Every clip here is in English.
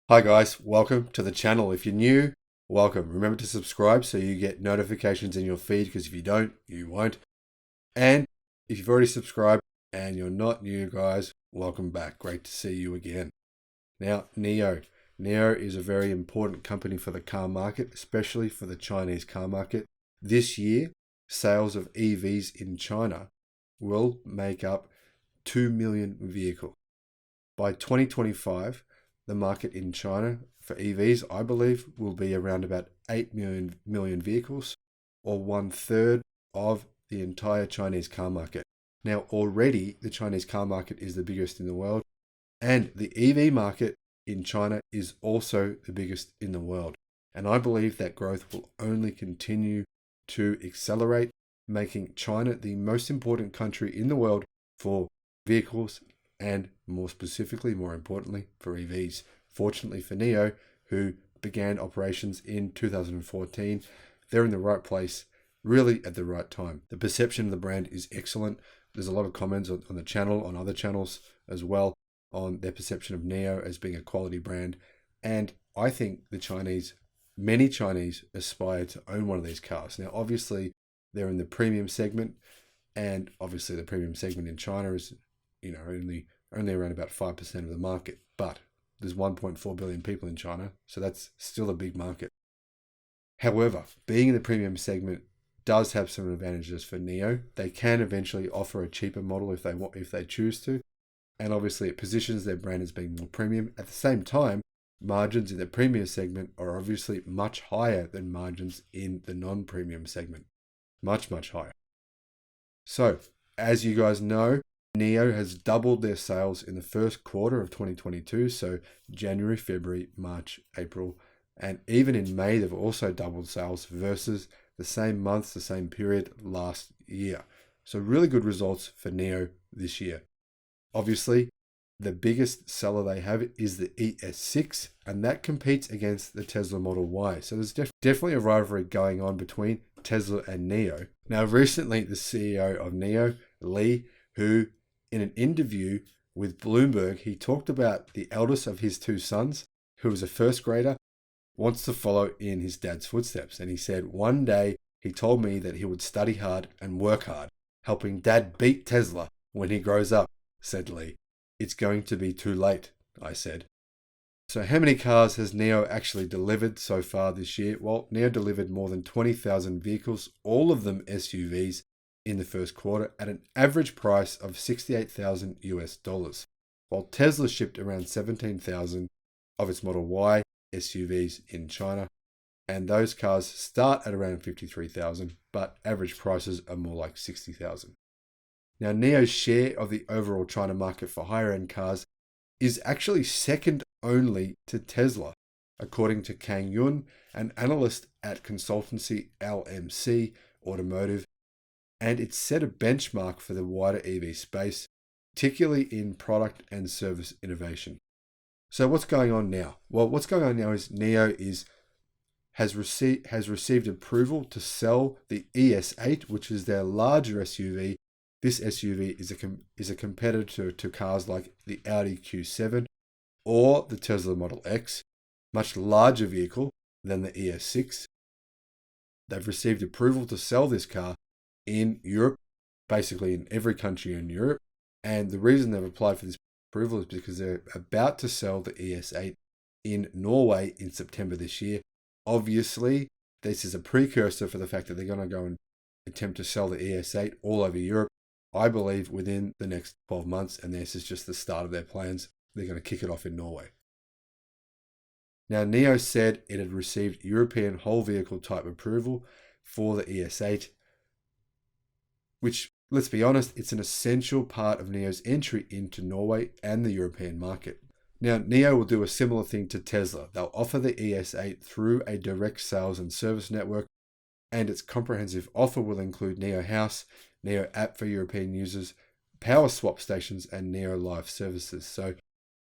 Hi guys, welcome to the channel. If you're new, welcome. Remember to subscribe so you get notifications in your feed, because if you don't, you won't. And if you've already subscribed and you're not new, guys, welcome back. Great to see you again. Now, NIO. NIO is a very important company for the car market, especially for the Chinese car market. This year, sales of EVs in China will make up 2 million vehicles. By 2025, the market in China for EVs, I believe, will be around about 8 million vehicles, or 1/3 of the entire Chinese car market. Now, already the Chinese car market is the biggest in the world, and the EV market in China is also the biggest in the world. And I believe that growth will only continue to accelerate, making China the most important country in the world for vehicles and more specifically, more importantly, for EVs. Fortunately for NIO, who began operations in 2014, they're in the right place, really at the right time. The perception of the brand is excellent. There's a lot of comments on the channel, on other channels as well, on their perception of NIO as being a quality brand. And I think many Chinese aspire to own one of these cars. Now, obviously, they're in the premium segment, and obviously the premium segment in China is only around about 5% of the market, but there's 1.4 billion people in China, so that's still a big market. However, being in the premium segment does have some advantages for NIO. They can eventually offer a cheaper model if they choose to, and obviously it positions their brand as being more premium. At the same time, margins in the premium segment are obviously much higher than margins in the non-premium segment. Much, much higher. So, as you guys know, NIO has doubled their sales in the first quarter of 2022, so January, February, March, April, and even in May, they've also doubled sales versus the same months, the same period last year. So really good results for NIO this year. Obviously, the biggest seller they have is the ES6, and that competes against the Tesla Model Y. So there's definitely a rivalry going on between Tesla and NIO. Now, recently, the CEO of NIO, Lee, who in an interview with Bloomberg, he talked about the eldest of his two sons, who is a first grader, wants to follow in his dad's footsteps. And he said, one day he told me that he would study hard and work hard, helping dad beat Tesla when he grows up, said Lee. It's going to be too late, I said. So how many cars has NIO actually delivered so far this year? Well, NIO delivered more than 20,000 vehicles, all of them SUVs, in the first quarter at an average price of $68,000, while Tesla shipped around 17,000 of its Model Y SUVs in China, and those cars start at around 53,000, but average prices are more like 60,000. Now, NIO's share of the overall China market for higher-end cars is actually second only to Tesla, according to Kang Yun, an analyst at consultancy LMC Automotive, and it set a benchmark for the wider EV space, particularly in product and service innovation. So what's going on now? Well, what's going on now is NIO has received approval to sell the ES8, which is their larger SUV. This SUV is a competitor to cars like the Audi Q7 or the Tesla Model X, much larger vehicle than the ES6. They've received approval to sell this car in Europe, basically in every country in Europe. And the reason they've applied for this approval is because they're about to sell the ES8 in Norway in September this year. Obviously, this is a precursor for the fact that they're going to go and attempt to sell the ES8 all over Europe, I believe, within the next 12 months. And this is just the start of their plans. They're going to kick it off in Norway. Now, NIO said it had received European whole vehicle type approval for the ES8, which, let's be honest, it's an essential part of NIO's entry into Norway and the European market. Now, NIO will do a similar thing to Tesla. They'll offer the ES8 through a direct sales and service network, and its comprehensive offer will include NIO House, NIO App for European users, power swap stations, and NIO Live services. So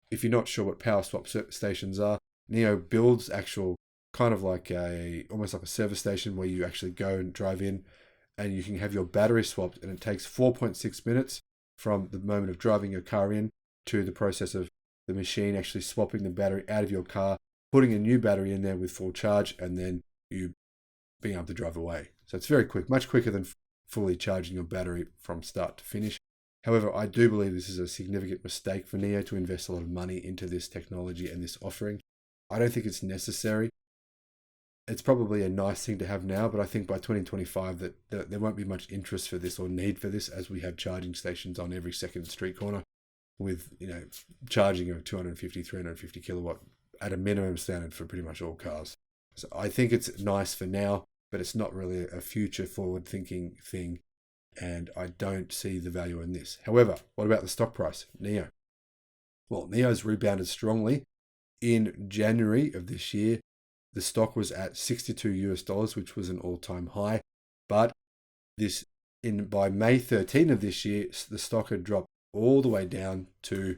if you're not sure what power swap stations are, NIO builds actual kind of like almost like a service station where you actually go and drive in, and you can have your battery swapped, and it takes 4.6 minutes from the moment of driving your car in to the process of the machine actually swapping the battery out of your car, putting a new battery in there with full charge, and then you being able to drive away. So it's very quick, much quicker than fully charging your battery from start to finish. However, I do believe this is a significant mistake for NIO to invest a lot of money into this technology and this offering. I don't think it's necessary. It's probably a nice thing to have now, but I think by 2025 that there won't be much interest for this or need for this, as we have charging stations on every second street corner with, charging of 250, 350 kilowatt at a minimum standard for pretty much all cars. So I think it's nice for now, but it's not really a future forward thinking thing. And I don't see the value in this. However, what about the stock price? NIO. Well, NIO's rebounded strongly. In January of this year, the stock was at $62, which was an all-time high. But by May 13 of this year, the stock had dropped all the way down to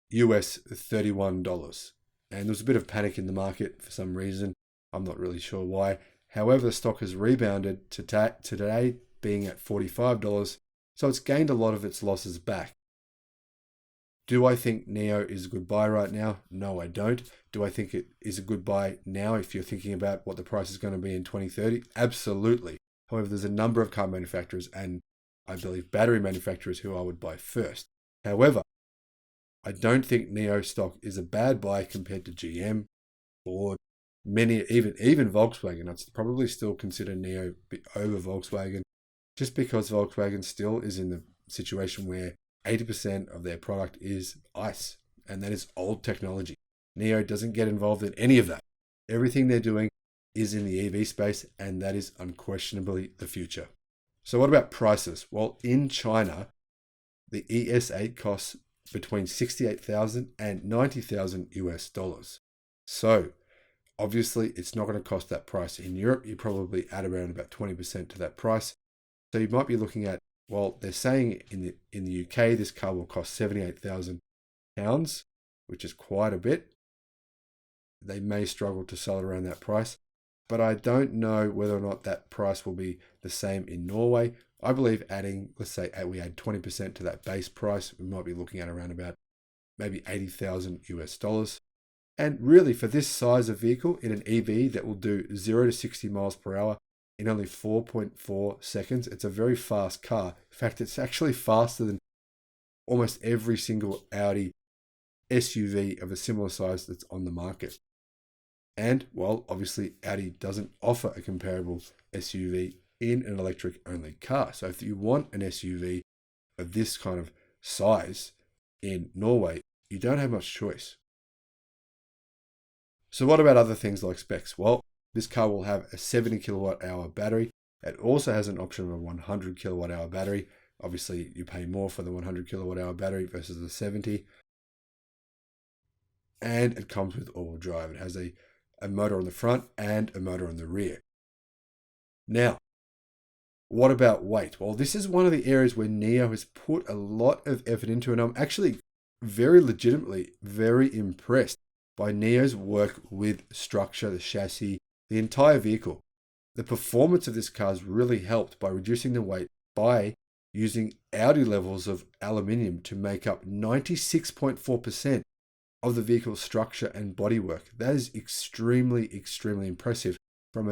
US $31. And there was a bit of panic in the market for some reason. I'm not really sure why. However, the stock has rebounded to today, being at $45, so it's gained a lot of its losses back. Do I think NIO is a good buy right now? No, I don't. Do I think it is a good buy now if you're thinking about what the price is going to be in 2030? Absolutely. However, there's a number of car manufacturers and I believe battery manufacturers who I would buy first. However, I don't think NIO stock is a bad buy compared to GM, Ford, many, even Volkswagen. I'd probably still consider NIO over Volkswagen, just because Volkswagen still is in the situation where 80% of their product is ICE, and that is old technology. NIO doesn't get involved in any of that. Everything they're doing is in the EV space, and that is unquestionably the future. So what about prices? Well, in China, the ES8 costs between $68,000 and $90,000 US. So obviously, it's not going to cost that price. In Europe, you probably add around about 20% to that price. So you might be looking at, well, they're saying in the UK, this car will cost £78,000, which is quite a bit. They may struggle to sell it around that price, but I don't know whether or not that price will be the same in Norway. I believe let's say we add 20% to that base price, we might be looking at around about maybe $80,000 US. And really, for this size of vehicle in an EV that will do 0 to 60 miles per hour in only 4.4 seconds, it's a very fast car. In fact, it's actually faster than almost every single Audi SUV of a similar size that's on the market. And, well, obviously, Audi doesn't offer a comparable SUV in an electric-only car. So if you want an SUV of this kind of size in Norway, you don't have much choice. So what about other things like specs? Well, this car will have a 70 kilowatt hour battery. It also has an option of a 100 kilowatt hour battery. Obviously, you pay more for the 100 kilowatt hour battery versus the 70. And it comes with all-wheel drive. It has a motor on the front and a motor on the rear. Now, what about weight? Well, this is one of the areas where NIO has put a lot of effort into, and I'm actually very legitimately very impressed by NIO's work with structure, the chassis, the entire vehicle. The performance of this car is really helped by reducing the weight by using Audi levels of aluminium to make up 96.4% of the vehicle's structure and bodywork. That is extremely, extremely impressive from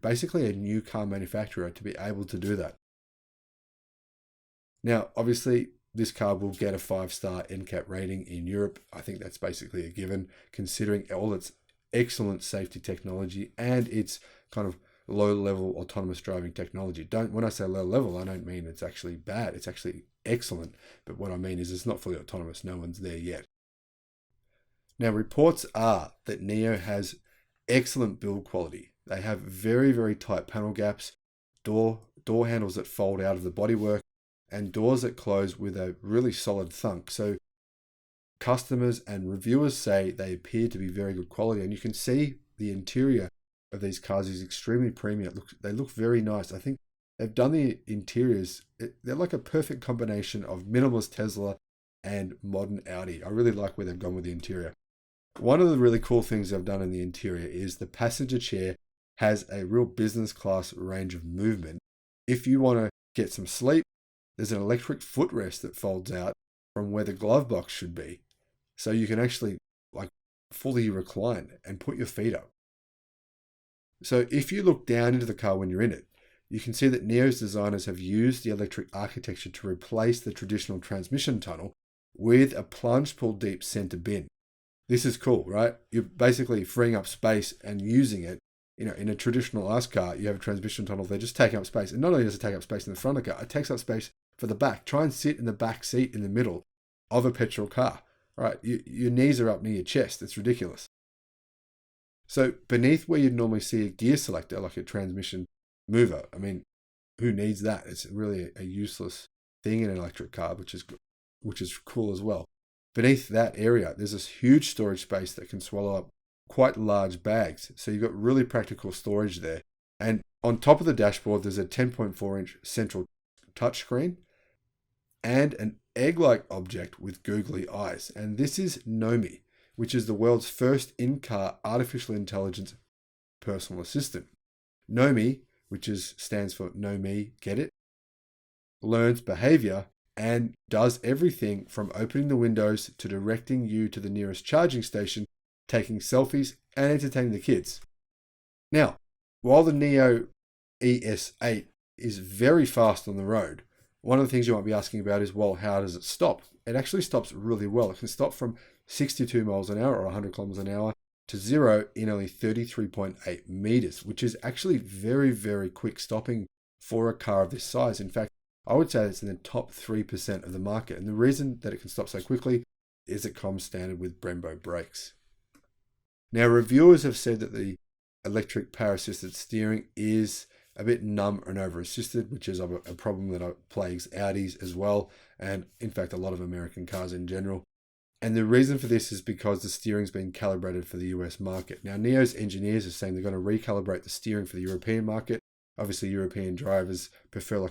basically a new car manufacturer to be able to do that. Now, obviously, this car will get a 5-star NCAP rating in Europe. I think that's basically a given, considering all its excellent safety technology and its kind of low-level autonomous driving technology. When I say low level, I don't mean it's actually bad. It's actually excellent. But what I mean is it's not fully autonomous. No one's there yet. Now, reports are that NIO has excellent build quality. They have very, very tight panel gaps, door handles that fold out of the bodywork, and doors that close with a really solid thunk. So customers and reviewers say they appear to be very good quality, and you can see the interior of these cars is extremely premium. They look very nice. I think they've done the interiors. They're like a perfect combination of minimalist Tesla and modern Audi. I really like where they've gone with the interior. One of the really cool things they've done in the interior is the passenger chair has a real business class range of movement. If you want to get some sleep, there's an electric footrest that folds out from where the glove box should be. so you can actually like fully recline and put your feet up. So if you look down into the car when you're in it, you can see that NIO's designers have used the electric architecture to replace the traditional transmission tunnel with a plunge pull deep center bin. This is cool, right? You're basically freeing up space and using it. In a traditional ICE car, you have a transmission tunnel, they're just taking up space. And not only does it take up space in the front of the car, it takes up space for the back. Try and sit in the back seat in the middle of a petrol car, right? Your knees are up near your chest. It's ridiculous. So beneath where you'd normally see a gear selector, like a transmission mover, I mean, who needs that? It's really a useless thing in an electric car, which is cool as well. Beneath that area, there's this huge storage space that can swallow up quite large bags. So you've got really practical storage there. And on top of the dashboard, there's a 10.4-inch central touchscreen and an egg-like object with googly eyes. And this is Nomi, which is the world's first in-car artificial intelligence personal assistant. Nomi, which stands for Know Me, Get It, learns behavior and does everything from opening the windows to directing you to the nearest charging station, taking selfies, and entertaining the kids. Now, while the Nio ES8 is very fast on the road, one of the things you might be asking about is, well, how does it stop? It actually stops really well. It can stop from 62 miles an hour or 100 kilometers an hour to 0 in only 33.8 meters, which is actually very, very quick stopping for a car of this size. In fact, I would say it's in the top 3% of the market. And the reason that it can stop so quickly is it comes standard with Brembo brakes. Now, reviewers have said that the electric power-assisted steering is a bit numb and over-assisted, which is a problem that plagues Audis as well, and in fact, a lot of American cars in general. And the reason for this is because the steering's been calibrated for the US market. Now, NIO's engineers are saying they're going to recalibrate the steering for the European market. Obviously, European drivers prefer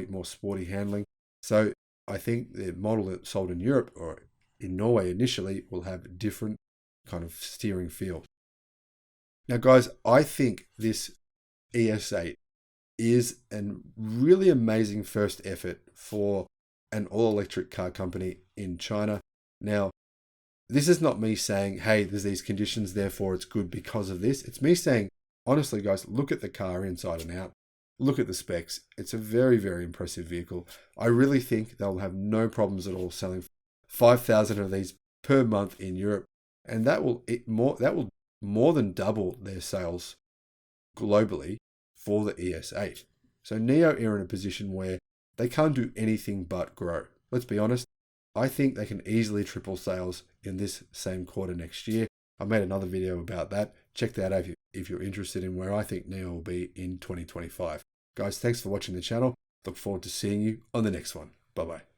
more sporty handling. So I think the model that sold in Europe or in Norway initially will have a different kind of steering feel. Now, guys, I think this ES8 is a really amazing first effort for an all-electric car company in China. Now, this is not me saying, hey, there's these conditions, therefore it's good because of this. It's me saying, honestly, guys, look at the car inside and out. Look at the specs. It's a very, very impressive vehicle. I really think they'll have no problems at all selling 5,000 of these per month in Europe. And that will more than double their sales globally for the ES8. So NIO are in a position where they can't do anything but grow. Let's be honest. I think they can easily triple sales in this same quarter next year. I made another video about that. Check that out if you're interested in where I think NIO will be in 2025. Guys, thanks for watching the channel. Look forward to seeing you on the next one. Bye-bye.